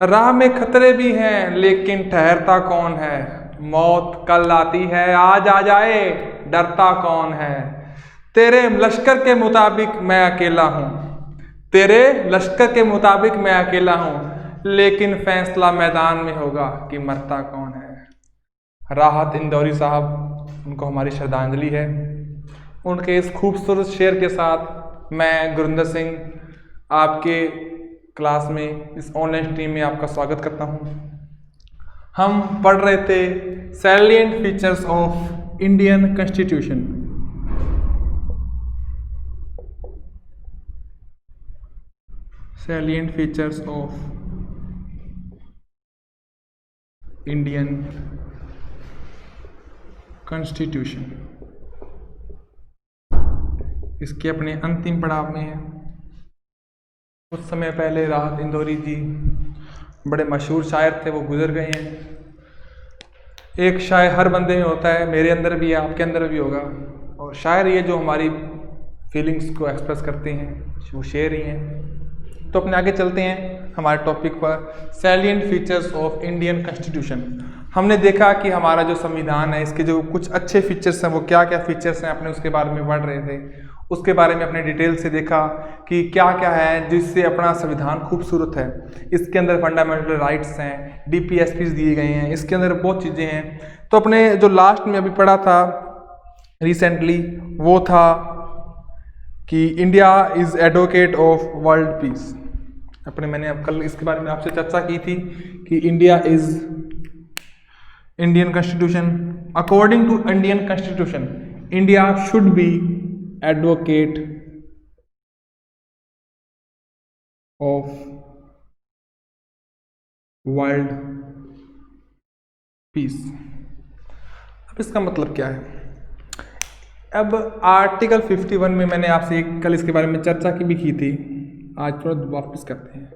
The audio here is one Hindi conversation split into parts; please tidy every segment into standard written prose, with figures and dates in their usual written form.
राह में खतरे भी हैं लेकिन ठहरता कौन है। मौत कल आती है आज आ जाए, डरता कौन है। तेरे लश्कर के मुताबिक मैं अकेला हूँ, तेरे लश्कर के मुताबिक मैं अकेला हूँ, लेकिन फैसला मैदान में होगा कि मरता कौन है। राहत इंदौरी साहब, उनको हमारी श्रद्धांजलि है। उनके इस खूबसूरत शेर के साथ मैं गुरिंदर सिंह आपके क्लास में, इस ऑनलाइन स्ट्रीम में आपका स्वागत करता हूँ। हम पढ़ रहे थे salient features of Indian constitution. Salient features of Indian constitution, इसके अपने अंतिम पड़ाव में है। कुछ समय पहले राहत इंदौरी जी बड़े मशहूर शायर थे, वो गुजर गए हैं। एक शायर हर बंदे में होता है, मेरे अंदर भी है, आपके अंदर भी होगा। और शायर ये जो हमारी फीलिंग्स को एक्सप्रेस करते हैं, वो शेर ही हैं। तो अपने आगे चलते हैं हमारे टॉपिक पर, salient features of Indian constitution. हमने देखा कि हमारा जो संविधान है, इसके जो कुछ अच्छे फीचर्स हैं, वो क्या क्या फीचर्स हैं, अपने उसके बारे में पढ़ रहे थे। उसके बारे में अपने डिटेल से देखा कि क्या क्या है जिससे अपना संविधान खूबसूरत है। इसके अंदर फंडामेंटल राइट्स हैं, डीपीएसपीज दिए गए हैं, इसके अंदर बहुत चीज़ें हैं। तो अपने जो लास्ट में अभी पढ़ा था रिसेंटली, वो था कि India is advocate of world piece. मैंने अब कल इसके बारे में आपसे चर्चा की थी कि India is Indian constitution, according to Indian constitution India should be advocate of world peace. अब इसका मतलब क्या है? अब आर्टिकल 51 में मैंने आपसे कल इसके बारे में चर्चा भी की थी, आज थोड़ा वापस करते हैं।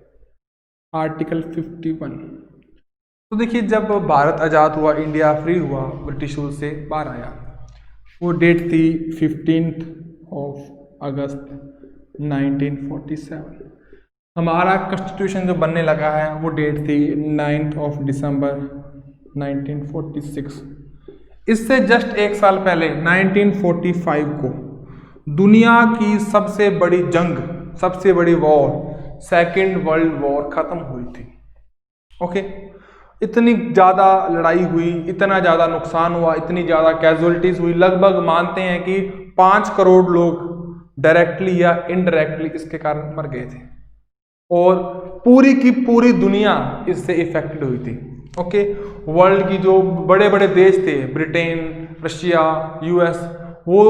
आर्टिकल 51, तो देखिए जब भारत आज़ाद हुआ, इंडिया फ्री हुआ, ब्रिटिश रूल से बाहर आया, वो डेट थी 15 अगस्त 1947। हमारा कॉन्स्टिट्यूशन जो बनने लगा है वो डेट थी 9 दिसंबर 1946। इससे जस्ट एक साल पहले 1945 को दुनिया की सबसे बड़ी जंग, सबसे बड़ी वॉर, सेकेंड वर्ल्ड वॉर खत्म हुई थी। ओके, इतनी ज़्यादा लड़ाई हुई, इतना ज़्यादा नुकसान हुआ, इतनी ज़्यादा कैजुअलिटीज़ हुई, लगभग मानते हैं कि 5 करोड़ लोग डायरेक्टली या इनडायरेक्टली इसके कारण मर गए थे। और पूरी की पूरी दुनिया इससे इफेक्टेड हुई थी। ओके, वर्ल्ड की जो बड़े बड़े देश थे, ब्रिटेन, रशिया, यूएस, वो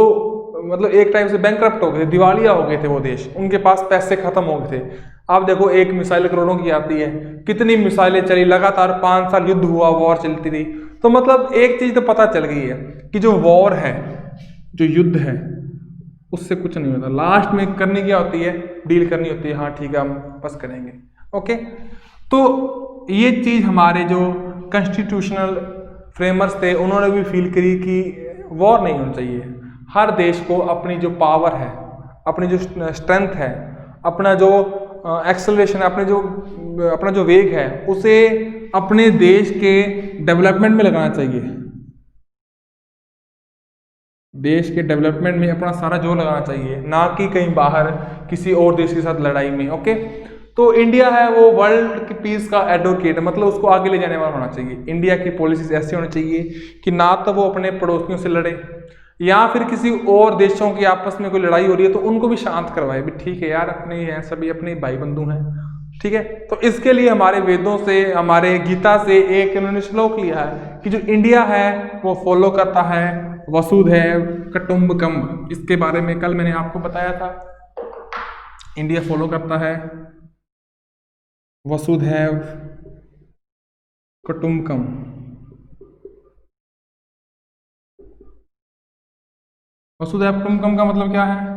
मतलब एक टाइम से बैंकरप्ट हो गए थे, दिवालिया हो गए थे वो देश, उनके पास पैसे खत्म हो गए थे। आप देखो, एक मिसाइल करोड़ों की आती है, कितनी मिसाइलें चली, लगातार 5 साल युद्ध हुआ, वॉर चलती थी। तो मतलब एक चीज तो पता चल गई है कि जो वॉर है, जो युद्ध है, उससे कुछ नहीं होता। लास्ट में करनी क्या होती है? डील करनी होती है, हाँ ठीक है हम बस करेंगे। ओके, तो ये चीज़ हमारे जो कॉन्स्टिट्यूशनल फ्रेमर्स थे उन्होंने भी फील करी कि वॉर नहीं होना चाहिए। हर देश को अपनी जो पावर है, अपनी जो स्ट्रेंथ है, अपना जो एक्सेलरेशन है, अपना जो वेग है, उसे अपने देश के डेवलपमेंट में लगाना चाहिए। देश के डेवलपमेंट में अपना सारा जोर लगाना चाहिए, ना कि कहीं बाहर किसी और देश के साथ लड़ाई में। ओके, तो इंडिया है वो वर्ल्ड की पीस का एडवोकेट, मतलब उसको आगे ले जाने वाला होना चाहिए। इंडिया की पॉलिसीज ऐसी होनी चाहिए कि ना तो वो अपने पड़ोसियों से लड़े, या फिर किसी और देशों की आपस में कोई लड़ाई हो रही है तो उनको भी शांत करवाए, भी ठीक है यार, अपने हैं, सभी अपने भाई बंधु हैं, ठीक है। तो इसके लिए हमारे वेदों से, हमारे गीता से एक इन्होंने श्लोक लिया है कि जो इंडिया है वो फॉलो करता है वसुधैव कुटुंबकम। इसके बारे में कल मैंने आपको बताया था, इंडिया फॉलो करता है वसुधैव कुटुंबकम। वसुधैव कुटुंबकम का मतलब क्या है?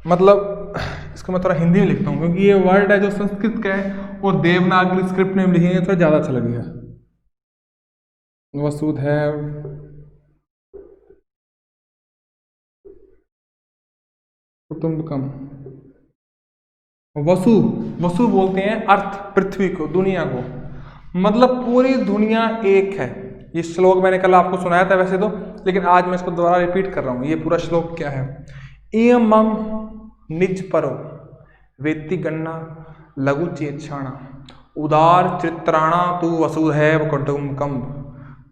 मतलब इसको मैं थोड़ा हिंदी में लिखता हूँ क्योंकि ये वर्ड है जो संस्कृत का है और देवनागरी स्क्रिप्ट में लिखेंगे थोड़ा ज़्यादा अच्छा लगेगा। वसुधैव कुटुंबकम, वसु, वसु बोलते हैं अर्थ, पृथ्वी को, दुनिया को, मतलब पूरी दुनिया एक है। ये श्लोक मैंने कल आपको सुनाया था वैसे तो, लेकिन आज मैं इसको दोबारा रिपीट कर रहा हूँ। ये पूरा श्लोक क्या है? इयमं निज परो वेत्ति गन्ना लघु चेक्षाणा उदार चित्राणा तू वसुधैव कुटुम्बकम्।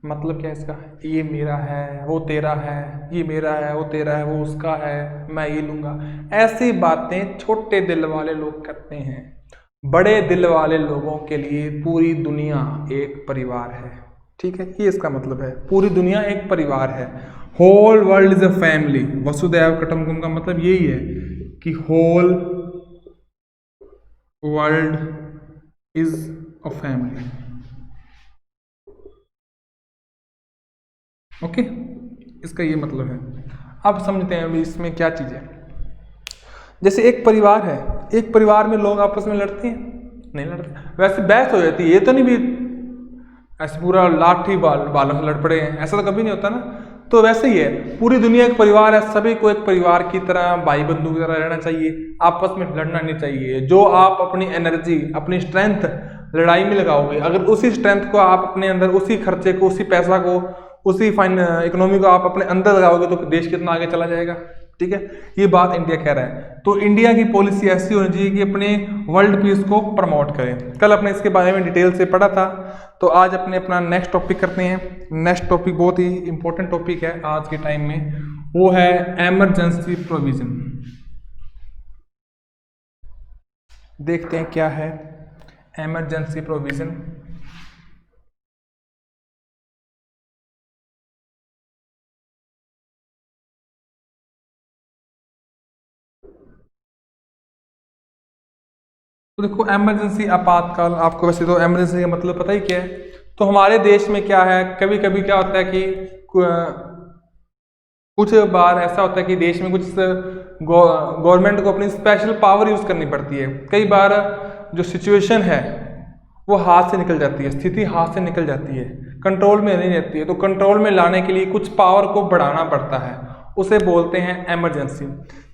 मतलब क्या इसका? ये मेरा है, वो तेरा है, ये मेरा है, वो तेरा है, वो उसका है, मैं ये लूंगा। ऐसी बातें छोटे दिल वाले लोग करते हैं। बड़े दिल वाले लोगों के लिए पूरी दुनिया एक परिवार है। ठीक है, ये इसका मतलब है, पूरी दुनिया एक परिवार है। Whole world is a family. वसुधैव कुटुम्बकम का मतलब यही है कि whole world is a family. Okay, इसका ये मतलब है। अब समझते हैं अभी इसमें क्या चीज़ है। जैसे एक परिवार है, एक परिवार में लोग आपस में लड़ते हैं? नहीं लड़ते। वैसे बहस हो जाती है, ये तो नहीं भी ऐसे पूरा लाठी बालों से लड़ पड़े हैं, ऐसा तो कभी नहीं होता ना। तो वैसे ही है, पूरी दुनिया एक परिवार है, सभी को एक परिवार की तरह, भाई बंधु की तरह रहना चाहिए, आपस में लड़ना नहीं चाहिए। जो आप अपनी एनर्जी, अपनी स्ट्रेंथ लड़ाई में लगाओगे, अगर उसी स्ट्रेंथ को आप अपने अंदर, उसी खर्चे को, उसी पैसा को, उसी इकोनॉमी को आप अपने अंदर लगाओगे तो देश कितना आगे चला जाएगा। ठीक है, ये बात इंडिया कह रहा है। तो इंडिया की पॉलिसी ऐसी होनी चाहिए कि अपने वर्ल्ड पीस को प्रमोट करें। कल अपने इसके बारे में डिटेल से पढ़ा था, तो आज अपना नेक्स्ट टॉपिक करते हैं। नेक्स्ट टॉपिक बहुत ही इंपॉर्टेंट टॉपिक है आज के टाइम में, वो है एमरजेंसी प्रोविजन। देखते हैं क्या है एमरजेंसी प्रोविजन। तो देखो, इमरजेंसी, आपातकाल, आपको वैसे तो इमरजेंसी का मतलब पता ही क्या है। तो हमारे देश में क्या है, कभी कभी क्या होता है कि कुछ बार ऐसा होता है कि देश में कुछ गवर्नमेंट को अपनी स्पेशल पावर यूज करनी पड़ती है। कई बार जो सिचुएशन है वो हाथ से निकल जाती है, स्थिति हाथ से निकल जाती है, कंट्रोल में नहीं रहती है। तो कंट्रोल में लाने के लिए कुछ पावर को बढ़ाना पड़ता है, उसे बोलते हैं इमरजेंसी।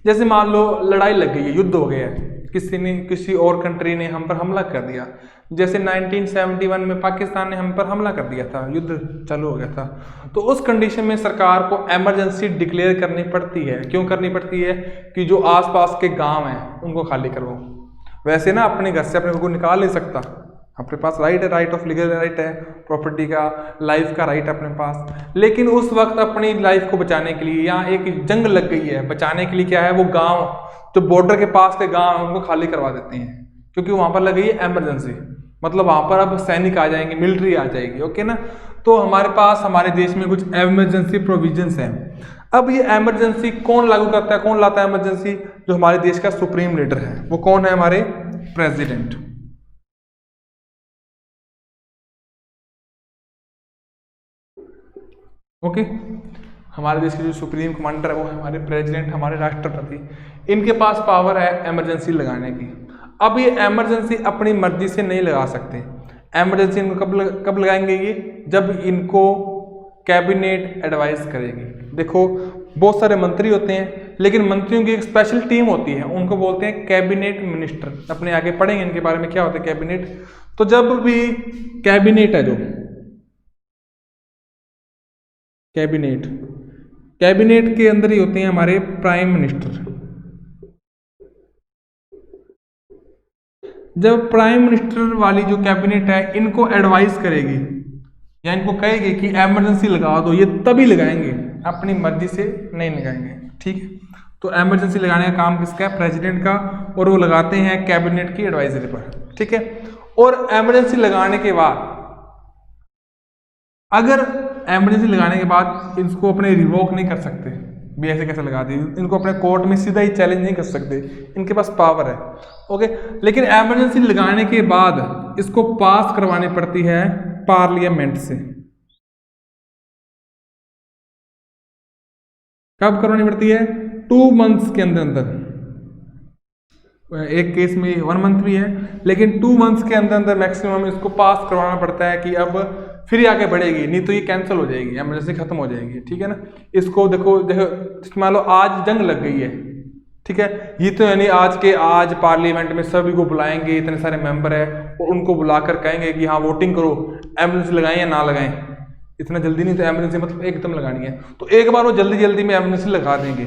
जैसे मान लो लड़ाई लग गई है, युद्ध हो गया है, किसी और कंट्री ने हम पर हमला कर दिया। जैसे 1971 में पाकिस्तान ने हम पर हमला कर दिया था, युद्ध चालू हो गया था। तो उस कंडीशन में सरकार को इमरजेंसी डिक्लेयर करनी पड़ती है। क्यों करनी पड़ती है? कि जो आसपास के गांव हैं उनको खाली करो। वैसे ना अपने घर से अपने को निकाल नहीं सकता, अपने पास राइट है, राइट ऑफ लीगल राइट है, प्रॉपर्टी का, लाइफ का राइट अपने पास। लेकिन उस वक्त अपनी लाइफ को बचाने के लिए, यहाँ एक जंग लग गई है, बचाने के लिए क्या है, वो गांव जो बॉर्डर के पास के गांव हैं उनको खाली करवा देते हैं, क्योंकि वहां पर लग गई है इमरजेंसी। मतलब वहां पर अब सैनिक आ जाएंगे, मिलिट्री आ जाएगी। ओके ना। तो हमारे पास, हमारे देश में कुछ इमरजेंसी प्रोविजंस हैं। अब ये इमरजेंसी कौन लागू करता है, कौन लाता है इमरजेंसी? जो हमारे देश का सुप्रीम लीडर है, वो कौन है? हमारे प्रेसिडेंट। ओके, हमारे देश के जो सुप्रीम कमांडर है वो है हमारे प्रेसिडेंट, हमारे राष्ट्रपति। इनके पास पावर है इमरजेंसी लगाने की। अब ये इमरजेंसी अपनी मर्जी से नहीं लगा सकते। इमरजेंसी इनको कब लगाएंगे? ये जब इनको कैबिनेट एडवाइस करेगी। देखो, बहुत सारे मंत्री होते हैं, लेकिन मंत्रियों की एक स्पेशल टीम होती है, उनको बोलते हैं कैबिनेट मिनिस्टर। अपने आगे पढ़ेंगे इनके बारे में क्या होता है कैबिनेट। तो जब भी कैबिनेट है, जो कैबिनेट के अंदर ही होते हैं हमारे प्राइम मिनिस्टर। जब प्राइम मिनिस्टर वाली जो कैबिनेट है इनको एडवाइस करेगी या इनको कहेगी कि इमरजेंसी लगा दो, ये तभी लगाएंगे, अपनी मर्जी से नहीं लगाएंगे। ठीक है, तो इमरजेंसी लगाने का काम किसका है? प्रेसिडेंट का, और वो लगाते हैं कैबिनेट की एडवाइजरी पर। ठीक है, और इमरजेंसी लगाने के बाद, अगर इमरजेंसी लगाने के बाद इसको अपने रिवोक नहीं कर सकते भी, ऐसे कैसे लगा दी, इनको अपने कोर्ट में सीधा ही चैलेंज नहीं कर सकते, इनके पास पावर है। ओके, लेकिन इमरजेंसी लगाने के बाद इसको पास करवानी पड़ती है पार्लियामेंट से। कब करवानी पड़ती है? 2 मंथ्स के अंदर अंदर। एक केस में 1 मंथ भी है, लेकिन 2 मंथ्स के अंदर अंदर मैक्सिमम इसको पास करवाना पड़ता है कि अब फिर आगे बढ़ेगी, नहीं तो ये कैंसिल हो जाएगी, इमरजेंसी खत्म हो जाएगी। ठीक है ना। इसको देखो मान लो आज जंग लग गई है, ठीक है। ये तो यानी आज पार्लियामेंट में सभी को बुलाएंगे, इतने सारे मेंबर है, और उनको बुलाकर कहेंगे कि हाँ वोटिंग करो, एमरजेंसी लगाएं या ना लगाएं। इतना जल्दी नहीं, तो एमरजेंसी मतलब एकदम लगानी है, तो एक बार वो जल्दी जल्दी में एमरजेंसी लगा देंगे,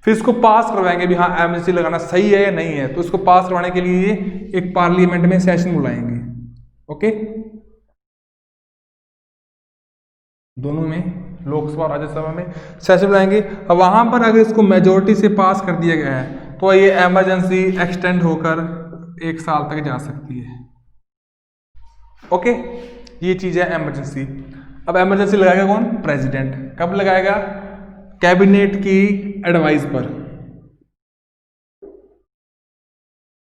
फिर इसको पास करवाएंगे भी हाँ एमरजेंसी लगाना सही है या नहीं है। तो इसको पास करवाने के लिए एक पार्लियामेंट में सेशन बुलाएंगे, ओके, दोनों में, लोकसभा और राज्यसभा में सेशन बुलाएंगे। अब वहां पर अगर इसको मेजोरिटी से पास कर दिया गया है तो ये एमरजेंसी एक्सटेंड होकर 1 साल तक जा सकती है, ओके। ये चीज है एमरजेंसी। अब एमरजेंसी लगाएगा कौन? प्रेसिडेंट। कब लगाएगा? कैबिनेट की एडवाइस पर,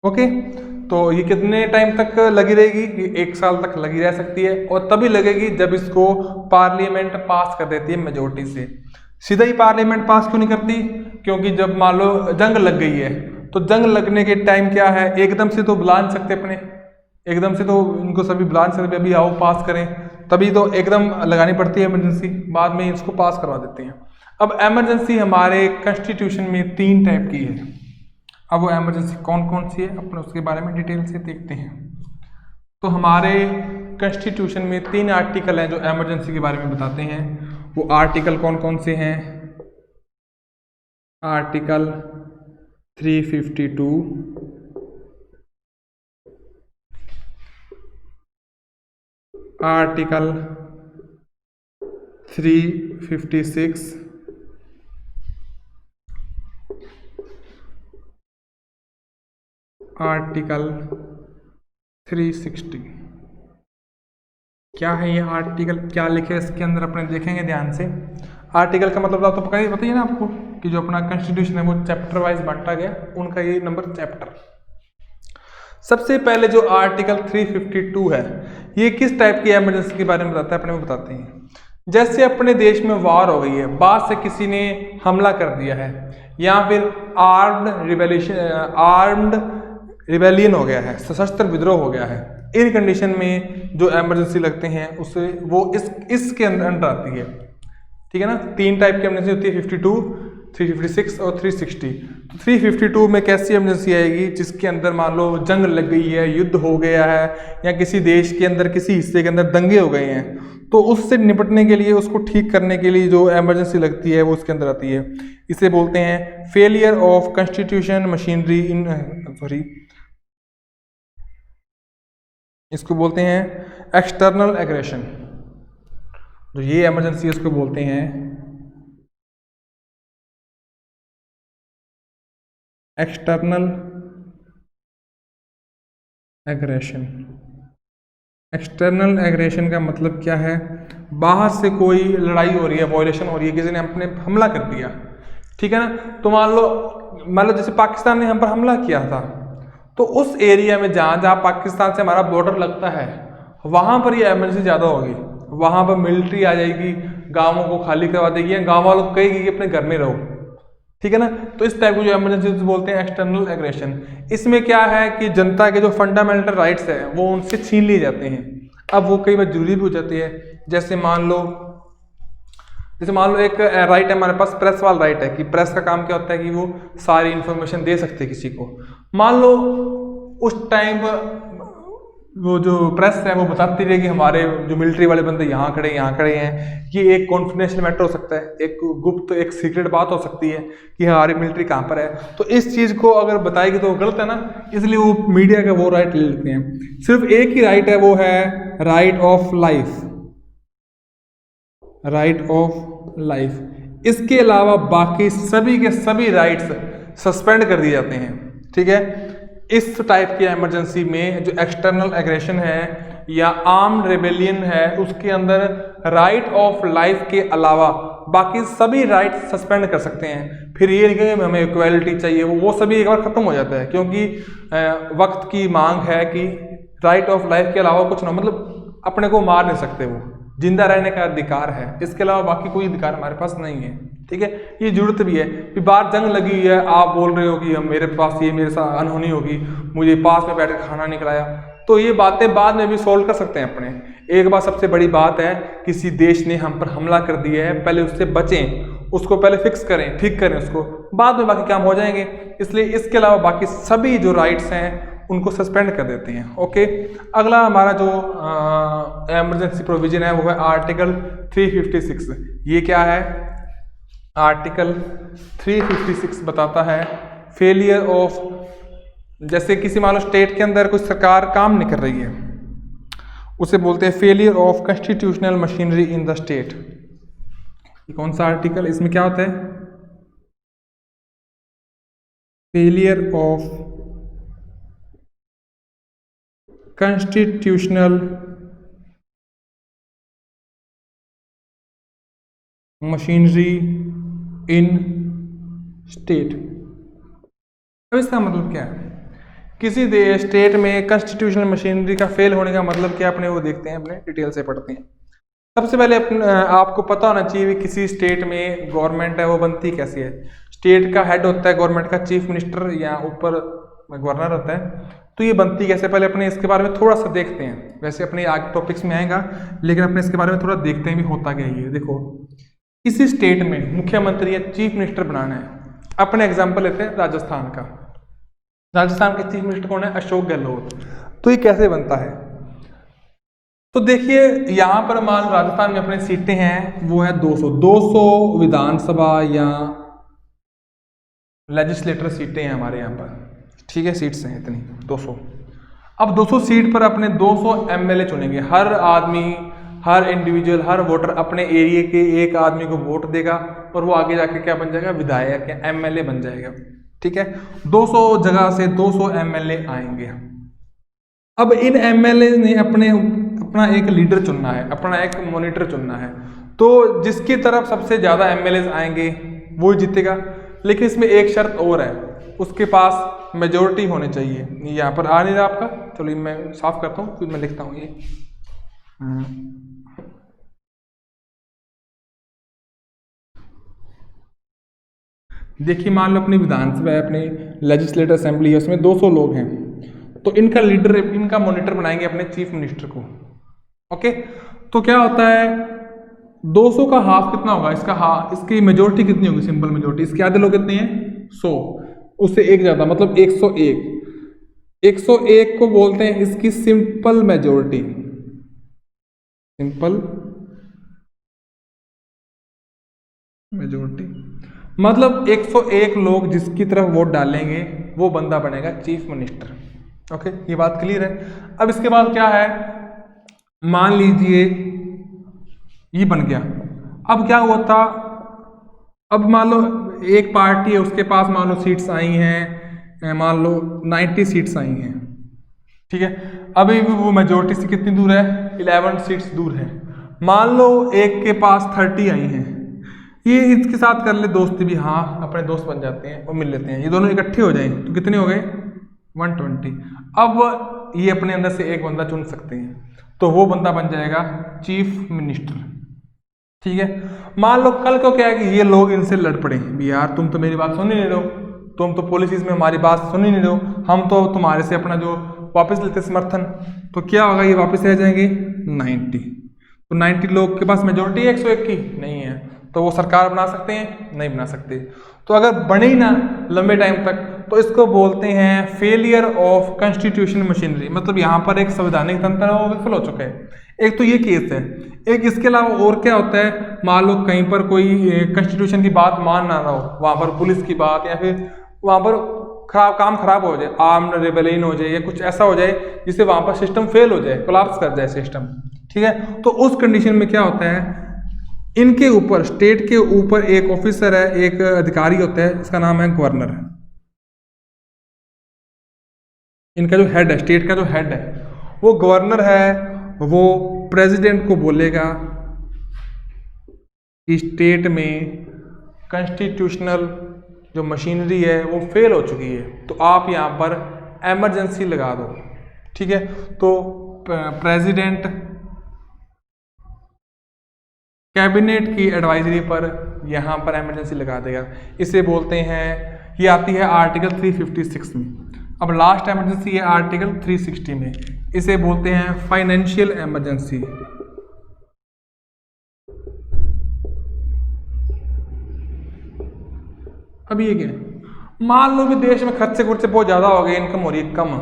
ओके। तो ये कितने टाइम तक लगी रहेगी? ये 1 साल तक लगी रह सकती है, और तभी लगेगी जब इसको पार्लियामेंट पास कर देती है मेजोरिटी से। सीधा ही पार्लियामेंट पास क्यों नहीं करती? क्योंकि जब मान लो जंग लग गई है, तो जंग लगने के टाइम क्या है, एकदम से तो बुला नहीं सकते अपने, एकदम से तो इनको सभी बुला नहीं सकते अभी आओ पास करें, तभी तो एकदम लगानी पड़ती है इमरजेंसी, बाद में इसको पास करवा देते हैं। अब इमरजेंसी हमारे कॉन्स्टिट्यूशन में 3 टाइप की है। अब वो इमरजेंसी कौन कौन सी है अपने उसके बारे में डिटेल से देखते हैं। तो हमारे कॉन्स्टिट्यूशन में 3 आर्टिकल हैं जो इमरजेंसी के बारे में बताते हैं। वो आर्टिकल कौन कौन से हैं? Article 352, article 356, article 360। क्या है ये आर्टिकल, क्या लिखे इसके अंदर अपने देखेंगे ध्यान से। आर्टिकल का मतलब तो बताइए ना आपको कि जो अपना कॉन्स्टिट्यूशन है वो चैप्टर वाइज बांटा गया, उनका ये नंबर चैप्टर। सबसे पहले जो आर्टिकल 352 है, ये किस टाइप की इमरजेंसी के बारे में बताता है, अपने में बताते हैं। जैसे अपने देश में वार हो गई है, बाहर से किसी ने हमला कर दिया है, या फिर आर्म्ड रिबेलियन हो गया है, सशस्त्र विद्रोह हो गया है, इन कंडीशन में जो इमरजेंसी लगते हैं उसे वो इसके अंदर आती है, ठीक है ना। 3 टाइप की इमरजेंसी होती है, 52, 356 और 360। तो 352 में कैसी इमरजेंसी आएगी? जिसके अंदर मान लो जंग लग गई है, युद्ध हो गया है, या किसी देश के अंदर किसी हिस्से के अंदर दंगे हो गए हैं, तो उससे निपटने के लिए, उसको ठीक करने के लिए जो इमरजेंसी लगती है वो उसके अंदर आती है। इसे बोलते हैं failure of constitution machinery in इसको बोलते हैं एक्सटर्नल एग्रेशन। जो ये इमरजेंसी है उसको बोलते हैं एक्सटर्नल एग्रेशन। एक्सटर्नल एग्रेशन का मतलब क्या है? बाहर से कोई लड़ाई हो रही है, वायलेशन हो रही है, किसी ने अपने हमला कर दिया, ठीक है ना। तो मान लो जैसे पाकिस्तान ने हम पर हमला किया था, तो उस एरिया में जहाँ पाकिस्तान से हमारा बॉर्डर लगता है, वहाँ पर ये इमरजेंसी ज़्यादा होगी, वहाँ पर मिलिट्री आ जाएगी, गाँवों को खाली करवा देगी, या गाँव वालों को कहेगी कि अपने घर में रहो, ठीक है ना। तो इस टाइप को जो इमरजेंसी बोलते हैं एक्सटर्नल एग्रेशन। इसमें क्या है कि जनता के जो फंडामेंटल राइट्स है वो उनसे छीन लिए जाते हैं। अब वो कई बार जरूरी भी हो जाती है, जैसे मान लो एक राइट है हमारे पास, प्रेस वाला राइट है, कि प्रेस का काम क्या होता है कि वो सारी इंफॉर्मेशन दे सकते हैं किसी को। मान लो उस टाइम वो जो प्रेस है वो बताती रहे कि हमारे जो मिलिट्री वाले बंदे यहाँ खड़े हैं, ये एक कॉन्फिडेंशियल मैटर हो सकता है, एक गुप्त एक सीक्रेट बात हो सकती है कि हमारी मिलिट्री कहाँ पर है। तो इस चीज़ को अगर बताएगी तो गलत है ना, इसलिए वो मीडिया का वो राइट ले लेते हैं। सिर्फ एक ही राइट है, वो है right of life, right of life. इसके अलावा बाकी सभी के सभी राइट्स सस्पेंड कर दिए जाते हैं, ठीक है। इस टाइप की इमरजेंसी में जो एक्सटर्नल एग्रेशन है या आर्म्ड रेबेलियन है, उसके अंदर राइट ऑफ लाइफ के अलावा बाकी सभी राइट सस्पेंड कर सकते हैं। फिर ये नहीं कि हमें इक्वालिटी चाहिए, वो सभी एक बार खत्म हो जाता है, क्योंकि वक्त की मांग है कि राइट ऑफ लाइफ के अलावा कुछ ना, मतलब अपने को मार नहीं सकते, वो जिंदा रहने का अधिकार है, इसके अलावा बाकी कोई अधिकार हमारे पास नहीं है, ठीक है। ये जरूरत भी है कि बाहर जंग लगी है, आप बोल रहे हो कि हम मेरे पास ये मेरे साथ अनहोनी होगी, मुझे पास में बैठकर खाना नहीं खिलाया, तो ये बातें बाद में भी सोल्व कर सकते हैं अपने। एक बात सबसे बड़ी बात है, किसी देश ने हम पर हमला कर दिया है, पहले उससे बचें, उसको पहले फिक्स करें, ठीक करें उसको, बाद में बाकी काम हो जाएंगे। इसलिए इसके अलावा बाकी सभी जो राइट्स हैं उनको सस्पेंड कर देते हैं। ओके, अगला हमारा जो इमरजेंसी प्रोविजन है वो है आर्टिकल 356। ये क्या है? आर्टिकल 356 बताता है फेलियर ऑफ, जैसे किसी मान लो स्टेट के अंदर कोई सरकार काम नहीं कर रही है, उसे बोलते हैं failure of constitutional machinery in the state. ये कौन सा आर्टिकल? इसमें क्या होता है? Failure of constitutional machinery in state. अब इसका मतलब क्या है? किसी स्टेट में कॉन्स्टिट्यूशनल मशीनरी का फेल होने का मतलब क्या, अपने वो देखते हैं, अपने डिटेल से पढ़ते हैं। सबसे पहले आपको पता होना चाहिए किसी स्टेट में गवर्नमेंट है वो बनती कैसी है। स्टेट का हेड होता है गवर्नमेंट का चीफ मिनिस्टर या ऊपर गवर्नर होता है। तो ये बनती कैसे, पहले अपने इसके बारे में थोड़ा सा देखते हैं। वैसे अपने आगे टॉपिक्स में आएगा, लेकिन अपने इसके बारे में थोड़ा देखते हैं भी होता क्या है। देखो, किसी स्टेट में मुख्यमंत्री या चीफ मिनिस्टर बनाना है। अपने एग्जाम्पल लेते हैं राजस्थान का। राजस्थान के चीफ मिनिस्टर कौन है? अशोक गहलोत। तो ये कैसे बनता है? तो देखिए, यहाँ पर मान राजस्थान में अपने सीटें हैं वो है 200 विधानसभा या लेजिस्लेटर सीटें हैं हमारे यहाँ पर, ठीक है, सीट्स हैं इतनी 200। अब 200 सीट पर अपने 200 एमएलए चुनेंगे। हर आदमी, हर इंडिविजुअल, हर वोटर अपने एरिया के एक आदमी को वोट देगा और वो आगे जाके क्या बन जाएगा? विधायक या एमएलए बन जाएगा, ठीक है। 200 जगह से 200 एमएलए आएंगे। अब इन एमएलए ने अपना एक लीडर चुनना है, अपना एक मॉनिटर चुनना है। तो जिसकी तरफ सबसे ज़्यादा एमएलए आएंगे वो जीतेगा। लेकिन इसमें एक शर्त और है, उसके पास मेजोरिटी होनी चाहिए। यहाँ पर आ नहीं रहा आपका, चलिए मैं साफ करता हूँ, फिर मैं लिखता हूँ ये। देखिए, मान लो अपनी विधानसभा है, अपनी लेजिस्लेटिव असेंबली है, उसमें 200 लोग हैं। तो इनका लीडर, इनका मॉनिटर बनाएंगे अपने चीफ मिनिस्टर को। ओके, तो क्या होता है? 200 का हाफ कितना होगा? इसकी मेजोरिटी कितनी होगी? Simple majority. इसके आधे लोग कितने हैं? 100। उससे एक ज़्यादा, मतलब 101। 101 को बोलते हैं इसकी सिंपल मेजोरिटी। सिंपल मेजोरिटी मतलब 101 लोग जिसकी तरफ वोट डालेंगे वो बंदा बनेगा चीफ मिनिस्टर। ओके, ये बात क्लियर है। अब इसके बाद क्या है? मान लीजिए ये बन गया। अब क्या हुआ था? अब मान लो एक पार्टी है, उसके पास मान लो सीट्स आई हैं, मान लो 90 सीट्स आई हैं, ठीक है। अभी भी वो मेजोरिटी से कितनी दूर है? 11 सीट्स दूर है। मान लो एक के पास 30 आई हैं, ये इसके साथ कर ले दोस्ती भी, हाँ अपने दोस्त बन जाते हैं, वो मिल लेते हैं, ये दोनों इकट्ठे हो जाएं तो कितने हो गए? 120। अब ये अपने अंदर से एक बंदा चुन सकते हैं, तो वो बंदा बन जाएगा चीफ मिनिस्टर, ठीक है। मान लो कल को क्या है कि ये लोग इनसे लड़ पड़े भी, यार तुम तो मेरी बात सुन ही नहीं रहे हो, तुम तो पॉलिसीज में हमारी बात सुन ही नहीं रहे हो, हम तो तुम्हारे से अपना जो वापस लेते समर्थन, तो क्या होगा? ये वापस रह जाएंगे 90। तो 90 लोग के पास मेजोरिटी 101 की नहीं है, तो वो सरकार बना सकते हैं? नहीं बना सकते। तो अगर बने ही ना लंबे टाइम तक, तो इसको बोलते हैं फेलियर ऑफ कॉन्स्टिट्यूशन मशीनरी। मतलब यहाँ पर एक संवैधानिक तंत्र है वो विफल हो चुका है। एक तो ये केस है, एक इसके अलावा और क्या होता है? मान लो कहीं पर कोई कॉन्स्टिट्यूशन की बात मान ना रहा हो, वहाँ पर पुलिस की बात या फिर वहाँ पर काम खराब हो जाए, आर्म्ड रेबेलियन हो जाए या कुछ ऐसा हो जाए जिससे वहाँ पर सिस्टम फेल हो जाए, कोलैप्स कर जाए सिस्टम, ठीक है। तो उस कंडीशन में क्या होता है? इनके ऊपर, स्टेट के ऊपर एक ऑफिसर है, एक अधिकारी होता है, इसका नाम है गवर्नर। इनका जो हेड है, स्टेट का जो हेड है वो गवर्नर है। वो प्रेसिडेंट को बोलेगा कि स्टेट में कॉन्स्टिट्यूशनल जो मशीनरी है वो फेल हो चुकी है, तो आप यहाँ पर एमरजेंसी लगा दो, ठीक है। तो प्रेसिडेंट कैबिनेट की एडवाइजरी पर यहाँ पर इमरजेंसी लगा देगा। इसे बोलते हैं, ये आती है आर्टिकल 356 में। अब लास्ट इमरजेंसी है आर्टिकल 360 में, इसे बोलते हैं फाइनेंशियल इमरजेंसी। अब ये क्या है, मान लो भी देश में खर्चे खुर्चे बहुत ज़्यादा हो गए, इनकम हो रही है कम,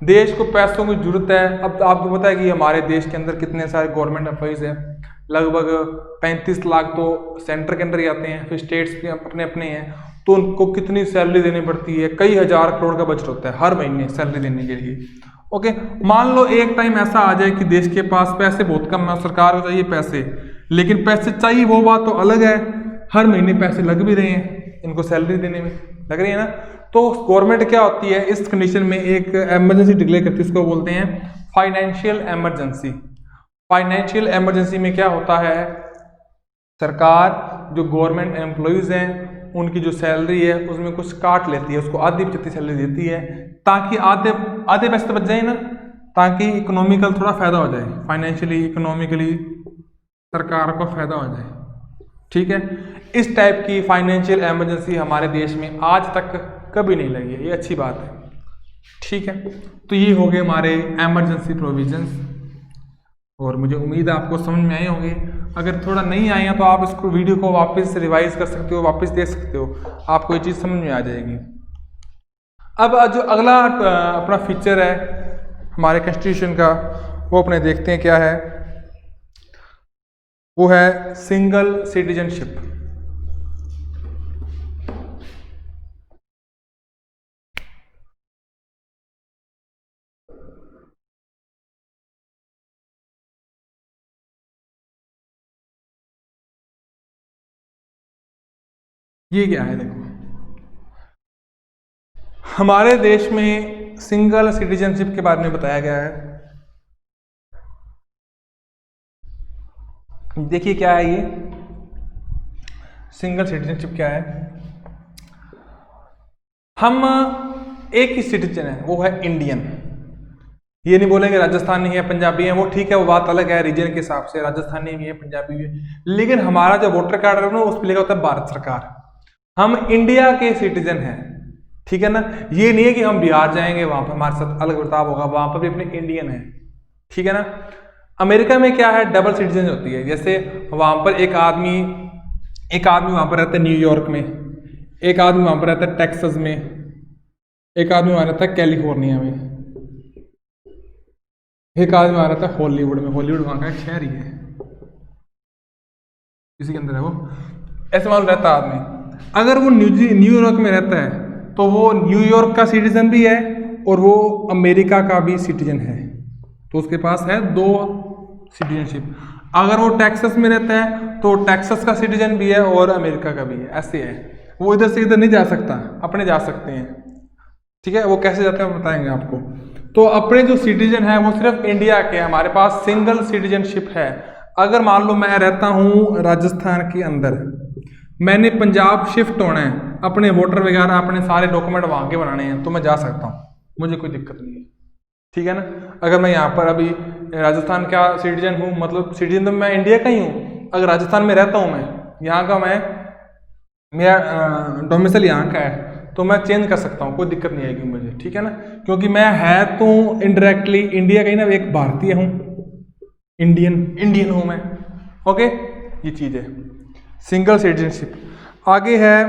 देश को पैसों की जरूरत है। अब आपको पता है कि हमारे देश के अंदर कितने सारे गवर्नमेंट एम्प्लॉइज हैं, लगभग 35 लाख तो सेंटर के अंदर ही आते हैं, फिर स्टेट्स भी अपने अपने हैं, तो उनको कितनी सैलरी देनी पड़ती है, कई हजार करोड़ का बजट होता है हर महीने सैलरी देने के लिए। ओके, मान लो एक टाइम ऐसा आ जाए कि देश के पास पैसे बहुत कम है, सरकार को चाहिए पैसे, लेकिन पैसे चाहिए वो बात तो अलग है, हर महीने पैसे लग भी रहे हैं, इनको सैलरी देने में लग रही है ना। तो गवर्नमेंट क्या होती है इस कंडीशन में एक इमरजेंसी डिक्लेयर करती है, इसको बोलते हैं फाइनेंशियल इमरजेंसी। फाइनेंशियल इमरजेंसी में क्या होता है, सरकार जो गवर्नमेंट एम्प्लॉइज हैं उनकी जो सैलरी है उसमें कुछ काट लेती है, उसको आधी 75 सैलरी देती है, ताकि आधे पैसे तो बच जाए ना, ताकि इकोनॉमिकल थोड़ा फायदा हो जाए, फाइनेंशियली इकोनॉमिकली सरकार को फायदा हो जाए। ठीक है, इस टाइप की फाइनेंशियल इमरजेंसी हमारे देश में आज तक कभी नहीं लगी है, ये अच्छी बात है। ठीक है, तो ये हो गए हमारे इमरजेंसी प्रोविजंस, और मुझे उम्मीद है आपको समझ में आए होंगे। अगर थोड़ा नहीं आए हैं तो आप इसको वीडियो को वापस रिवाइज कर सकते हो, वापस देख सकते हो, आपको ये चीज़ समझ में आ जाएगी। अब जो अगला अपना फीचर है हमारे कॉन्स्टिट्यूशन का, वो अपने देखते हैं क्या है, वो है सिंगल सिटीजनशिप। ये क्या है, देखो हमारे देश में सिंगल सिटीजनशिप के बारे में बताया गया है। देखिए क्या है ये सिंगल सिटीजनशिप क्या है, हम एक ही सिटीजन है, वो है इंडियन। ये नहीं बोलेंगे राजस्थानी है पंजाबी है, वो ठीक है, वो बात अलग है, रीजन के हिसाब से राजस्थानी भी है पंजाबी भी है, लेकिन हमारा जो वोटर कार्ड है ना उस पर लिखा होता है भारत सरकार, हम इंडिया के सिटीजन हैं। ठीक है ना, ये नहीं है कि हम बिहार जाएंगे वहां पर हमारे साथ अलग बर्ताव होगा, वहां पर भी अपने इंडियन है। ठीक है ना, अमेरिका में क्या है डबल सिटीजन होती है, जैसे वहां पर एक आदमी वहां पर रहता है न्यूयॉर्क में, एक आदमी वहां पर रहता है टेक्सास में, एक आदमी वहां रहता है कैलिफोर्निया में, एक आदमी वहां रहता है हॉलीवुड में, हॉलीवुड वहां का एक शहर ही है, इसी के अंदर है वो, ऐसे मालूम रहता है आदमी। अगर वो न्यूयॉर्क में रहता है तो वो न्यूयॉर्क का सिटीजन भी है और वो अमेरिका का भी सिटीजन है, तो उसके पास है 2 सिटीजनशिप। अगर वो टेक्सास में रहता है तो टेक्सास का सिटीजन भी है और अमेरिका का भी है, ऐसे है, वो इधर से इधर नहीं जा सकता, अपने जा सकते हैं। ठीक है, वो कैसे जाते हैं बताएंगे आपको। तो अपने जो सिटीजन है वो सिर्फ इंडिया के, हमारे पास सिंगल सिटीजनशिप है। अगर मान लो मैं रहता हूँ राजस्थान के अंदर, मैंने पंजाब शिफ्ट होना है, अपने वोटर वगैरह अपने सारे डॉक्यूमेंट वहाँ के बनाने हैं, तो मैं जा सकता हूँ, मुझे कोई दिक्कत नहीं है। ठीक है ना, अगर मैं यहाँ पर अभी राजस्थान का सिटीजन हूँ, मतलब सिटीजन तो मैं इंडिया का ही हूँ, अगर राजस्थान में रहता हूँ, मैं यहाँ का, मेरा डोमिसाइल यहाँ का है, तो मैं चेंज कर सकता हूँ, कोई दिक्कत नहीं आएगी मुझे। ठीक है ना, क्योंकि मैं है तो इनडायरेक्टली इंडिया का ही ना, एक भारतीय हूँ, इंडियन हूँ मैं। ओके, ये चीज़ है सिंगल सिटीजनशिप। आगे है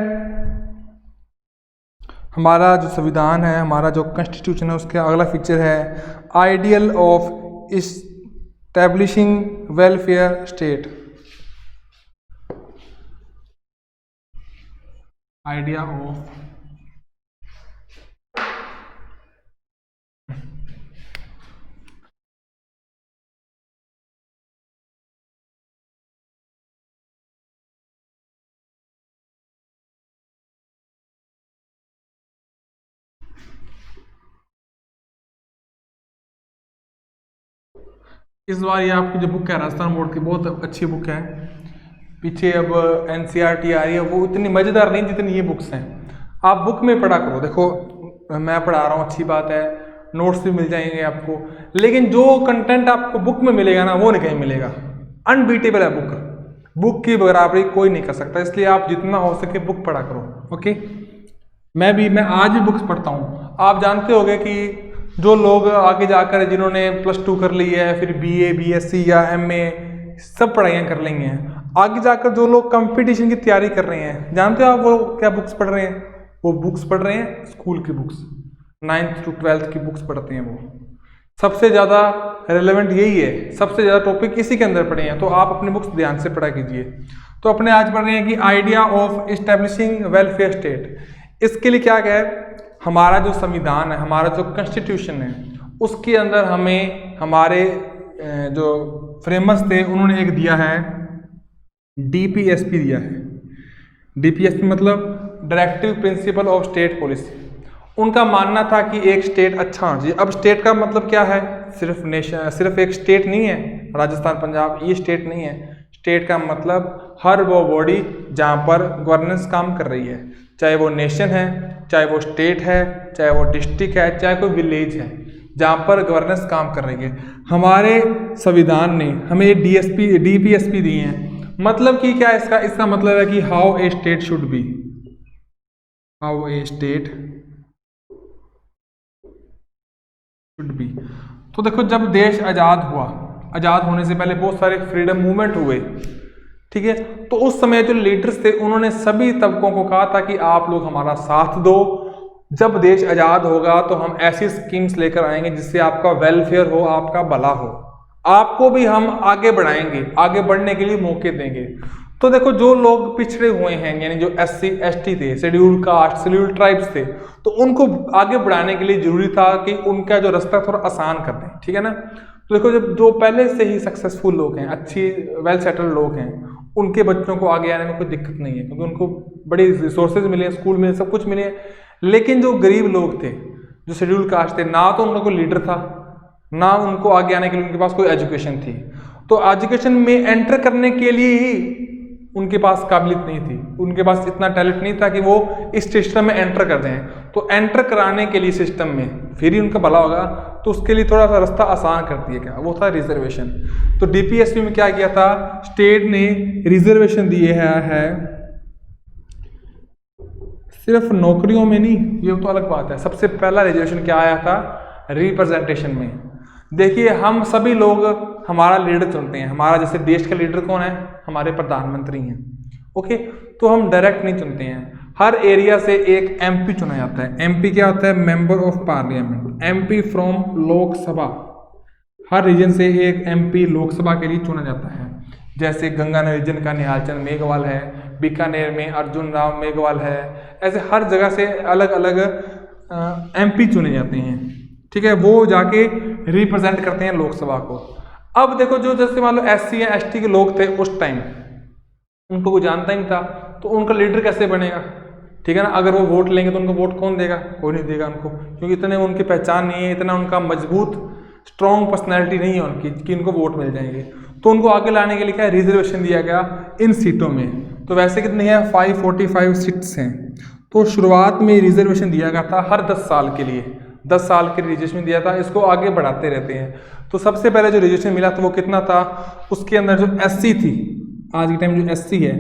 हमारा जो संविधान है, हमारा जो कॉन्स्टिट्यूशन है, उसका अगला फीचर है ideal of establishing welfare state. Idea of इस बार ये आपकी जो बुक है राजस्थान बोर्ड की बहुत अच्छी बुक है, पीछे अब NCERT आ रही है, वो इतनी मज़ेदार नहीं जितनी ये बुक्स हैं। आप बुक में पढ़ा करो, देखो मैं पढ़ा रहा हूँ, अच्छी बात है, नोट्स भी मिल जाएंगे आपको, लेकिन जो कंटेंट आपको बुक में मिलेगा ना वो नहीं कहीं मिलेगा, अनबीटेबल है बुक की बराबरी कोई नहीं कर सकता, इसलिए आप जितना हो सके बुक पढ़ा करो। ओके, मैं आज भी बुक्स पढ़ता हूँ। आप जानते होंगे कि जो लोग आगे जाकर जिन्होंने +2 कर ली है, फिर BA BSc या MA सब पढ़ाइयाँ कर लेंगे हैं, आगे जाकर जो लोग कंपटीशन की तैयारी कर रहे हैं, जानते हो आप वो क्या बुक्स पढ़ रहे हैं? वो बुक्स पढ़ रहे हैं स्कूल की बुक्स, 9th to 12th की बुक्स पढ़ते हैं वो। सबसे ज़्यादा रेलेवेंट यही है, सबसे ज़्यादा टॉपिक इसी के अंदर पढ़े हैं, तो आप अपनी बुक्स ध्यान से पढ़ा कीजिए। तो अपने आज पढ़ रहे हैं कि idea of establishing welfare state. इसके लिए क्या है, हमारा जो संविधान है, हमारा जो कॉन्स्टिट्यूशन है, उसके अंदर हमें हमारे जो फ्रेमर्स थे उन्होंने एक दिया है, DPSP दिया है। DPSP मतलब directive principle of state policy. उनका मानना था कि एक स्टेट अच्छा होना चाहिए। अब स्टेट का मतलब क्या है, सिर्फ नेशन, सिर्फ एक स्टेट नहीं है, राजस्थान पंजाब ये स्टेट नहीं है। स्टेट का मतलब हर वो बॉडी जहाँ पर गवर्नेंस काम कर रही है, चाहे वो नेशन है, चाहे वो स्टेट है, चाहे वो डिस्ट्रिक्ट है, चाहे कोई विलेज है, जहाँ पर गवर्नेंस काम कर रही है। हमारे संविधान ने हमें DPSP दी हैं। मतलब कि क्या इसका मतलब है कि how a state should be, how a state should be. तो देखो, जब देश आज़ाद हुआ, आज़ाद होने से पहले बहुत सारे फ्रीडम मूवमेंट हुए, ठीक है। तो उस समय जो लीडर्स थे उन्होंने सभी तबकों को कहा था कि आप लोग हमारा साथ दो, जब देश आज़ाद होगा तो हम ऐसी स्कीम्स लेकर आएंगे जिससे आपका वेलफेयर हो, आपका भला हो, आपको भी हम आगे बढ़ाएंगे, आगे बढ़ने के लिए मौके देंगे। तो देखो, जो लोग पिछड़े हुए हैं, यानी जो SC ST थे, शेड्यूल्ड कास्ट, शेड्यूल्ड ट्राइब्स थे, तो उनको आगे बढ़ाने के लिए जरूरी था कि उनका जो रास्ता थोड़ा आसान कर दें, ठीक है ना। तो देखो, जब जो पहले से ही सक्सेसफुल लोग हैं, अच्छी वेल सेटल्ड लोग हैं, उनके बच्चों को आगे आने में कोई दिक्कत नहीं है, क्योंकि उनको बड़े रिसोर्सेज मिले, स्कूल मिले, सब कुछ मिले। लेकिन जो गरीब लोग थे, जो शेड्यूल्ड कास्ट थे, ना तो उनका कोई लीडर था, ना उनको आगे आने के लिए उनके पास कोई एजुकेशन थी। तो एजुकेशन में एंटर करने के लिए ही उनके पास काबिलियत नहीं थी, उनके पास इतना टैलेंट नहीं था कि वो इस सिस्टम में एंटर कर दें। तो एंटर कराने के लिए सिस्टम में फिर ही उनका भला होगा, तो उसके लिए थोड़ा सा रास्ता आसान कर दिया गया, वो था रिजर्वेशन। तो DPSP में क्या किया था, स्टेट ने रिजर्वेशन दिए है सिर्फ नौकरियों में नहीं, ये तो अलग बात है। सबसे पहला रिजर्वेशन क्या आया था, रिप्रेजेंटेशन में। देखिए, हम सभी लोग हमारा लीडर चुनते हैं, हमारा जैसे देश का लीडर कौन है, हमारे प्रधानमंत्री हैं, ओके। तो हम डायरेक्ट नहीं चुनते हैं, हर एरिया से एक MP चुना जाता है। MP क्या होता है, member of parliament, MP from Lok Sabha. हर रीजन से एक MP लोकसभा के लिए चुना जाता है। जैसे गंगानगर रीजन का निहालचंद मेघवाल है, बीकानेर में अर्जुन राम मेघवाल है, ऐसे हर जगह से अलग अलग MP चुने जाते हैं, ठीक है। वो जाके रिप्रेजेंट करते हैं लोकसभा को। अब देखो, जो जैसे मान लो SC या ST के लोग थे उस टाइम, उनको कोई जानता ही नहीं था, तो उनका लीडर कैसे बनेगा, ठीक है ना। अगर वो वोट लेंगे तो उनको वोट कौन देगा, कोई नहीं देगा उनको, क्योंकि इतने उनकी पहचान नहीं है, इतना उनका मजबूत स्ट्रॉन्ग पर्सनैलिटी नहीं है उनकी कि उनको वोट मिल जाएंगे। तो उनको आगे लाने के लिए क्या रिजर्वेशन दिया गया इन सीटों में। तो वैसे कितनी है, 545 सीट्स हैं। तो शुरुआत में रिजर्वेशन दिया गया था हर 10 साल के लिए, 10 साल के रिजर्वेशन दिया था, इसको आगे बढ़ाते रहते हैं। तो सबसे पहले जो रिजर्वेशन मिला था वो कितना था, उसके अंदर जो SC थी, आज के टाइम जो SC है,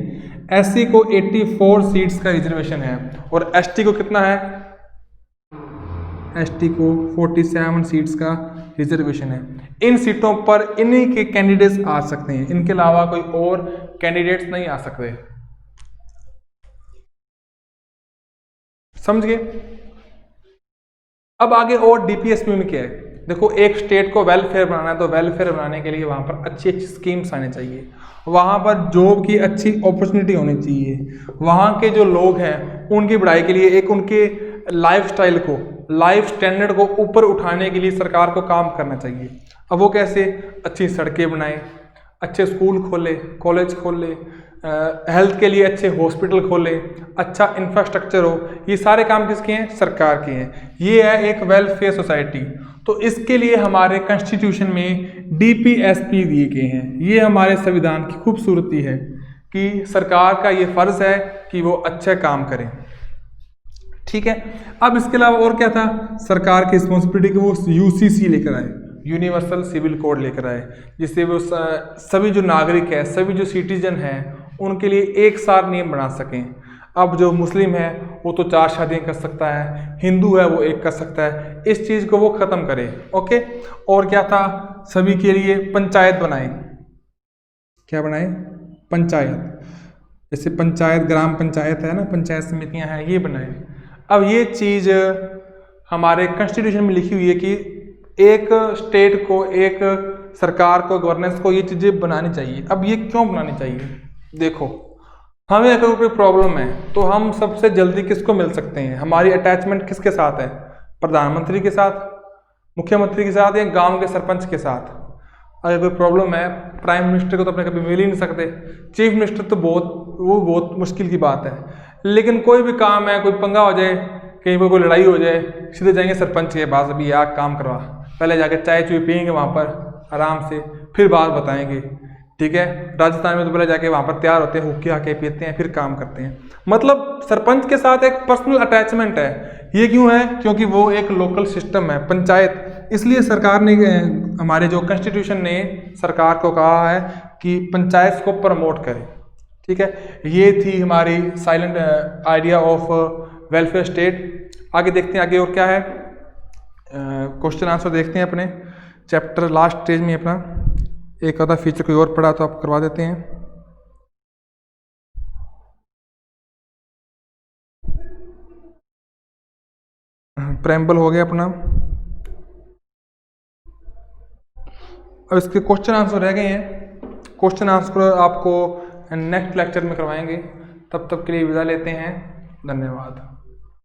SC को 84 सीट्स का रिजर्वेशन है, और ST को कितना है, ST को 47 सीट्स का रिजर्वेशन है। इन सीटों पर इन्हीं के कैंडिडेट्स आ सकते हैं, इनके अलावा कोई और कैंडिडेट्स नहीं आ सकते, समझ गए। अब आगे और DPSP में क्या है, देखो, एक स्टेट को वेलफेयर बनाना है, तो वेलफेयर बनाने के लिए वहाँ पर अच्छी अच्छी स्कीम्स आनी चाहिए, वहाँ पर जॉब की अच्छी अपॉर्चुनिटी होनी चाहिए, वहाँ के जो लोग हैं उनकी बढ़ाई के लिए, एक उनके लाइफस्टाइल को, लाइफ स्टैंडर्ड को ऊपर उठाने के लिए सरकार को काम करना चाहिए। अब वो कैसे, अच्छी सड़कें बनाए, अच्छे स्कूल खोले, कॉलेज खोले, हेल्थ के लिए अच्छे हॉस्पिटल खोले, अच्छा इंफ्रास्ट्रक्चर हो, ये सारे काम किसके हैं, सरकार के हैं। ये है एक वेलफेयर सोसाइटी। तो इसके लिए हमारे कॉन्स्टिट्यूशन में DPSP दिए गए हैं। ये हमारे संविधान की खूबसूरती है कि सरकार का ये फर्ज है कि वो अच्छा काम करें, ठीक है। अब इसके अलावा और क्या था, सरकार की रिस्पॉन्सिबिलिटी कि वो UCC लेकर आए, यूनिवर्सल सिविल कोड लेकर आए, जिससे वो सभी जो नागरिक है, सभी जो सिटीजन हैं, उनके लिए एक साथ नियम बना सकें। अब जो मुस्लिम है वो तो 4 शादियाँ कर सकता है, हिंदू है वो 1 कर सकता है, इस चीज़ को वो ख़त्म करे, ओके। और क्या था, सभी के लिए पंचायत बनाए, क्या बनाए, पंचायत, जैसे पंचायत, ग्राम पंचायत है ना, पंचायत समितियां हैं, ये बनाए। अब ये चीज़ हमारे कॉन्स्टिट्यूशन में लिखी हुई है कि एक स्टेट को, एक सरकार को, गवर्नेंस को ये चीज़ें बनानी चाहिए। अब ये क्यों बनानी चाहिए? देखो, हमें अगर कोई प्रॉब्लम है तो हम सबसे जल्दी किसको मिल सकते हैं? हमारी अटैचमेंट किसके साथ है? प्रधानमंत्री के साथ, मुख्यमंत्री के साथ, या गांव के सरपंच के साथ। अगर कोई प्रॉब्लम है, प्राइम मिनिस्टर को तो अपने कभी मिल ही नहीं सकते, चीफ मिनिस्टर तो बहुत मुश्किल की बात है। लेकिन कोई भी काम है, कोई पंगा हो जाए, कहीं पर कोई लड़ाई हो जाए, सीधे जाएंगे सरपंच के पास, अभी यार काम करवा, पहले जाके चाय चुई पियेंगे वहाँ पर आराम से, फिर बात बताएंगे। ठीक है, राजस्थान में तो पहले जाके वहाँ पर तैयार होते हैं, हुक्के आके पीते हैं, फिर काम करते हैं। मतलब सरपंच के साथ एक पर्सनल अटैचमेंट है। ये क्यों है? क्योंकि वो एक लोकल सिस्टम है, पंचायत। इसलिए सरकार ने, हमारे जो कॉन्स्टिट्यूशन ने सरकार को कहा है कि पंचायत को प्रमोट करें। ठीक है, ये थी हमारी silent idea of welfare state. आगे देखते हैं आगे और क्या है, क्वेश्चन आंसर देखते हैं अपने चैप्टर लास्ट स्टेज में। अपना एक आधा फीचर कोई और पढ़ा तो आप करवा देते हैं। प्रेम्बल हो गया अपना। अब इसके क्वेश्चन आंसर रह गए हैं। क्वेश्चन आंसर आपको नेक्स्ट लेक्चर में करवाएंगे। तब तक के लिए विदा लेते हैं। धन्यवाद।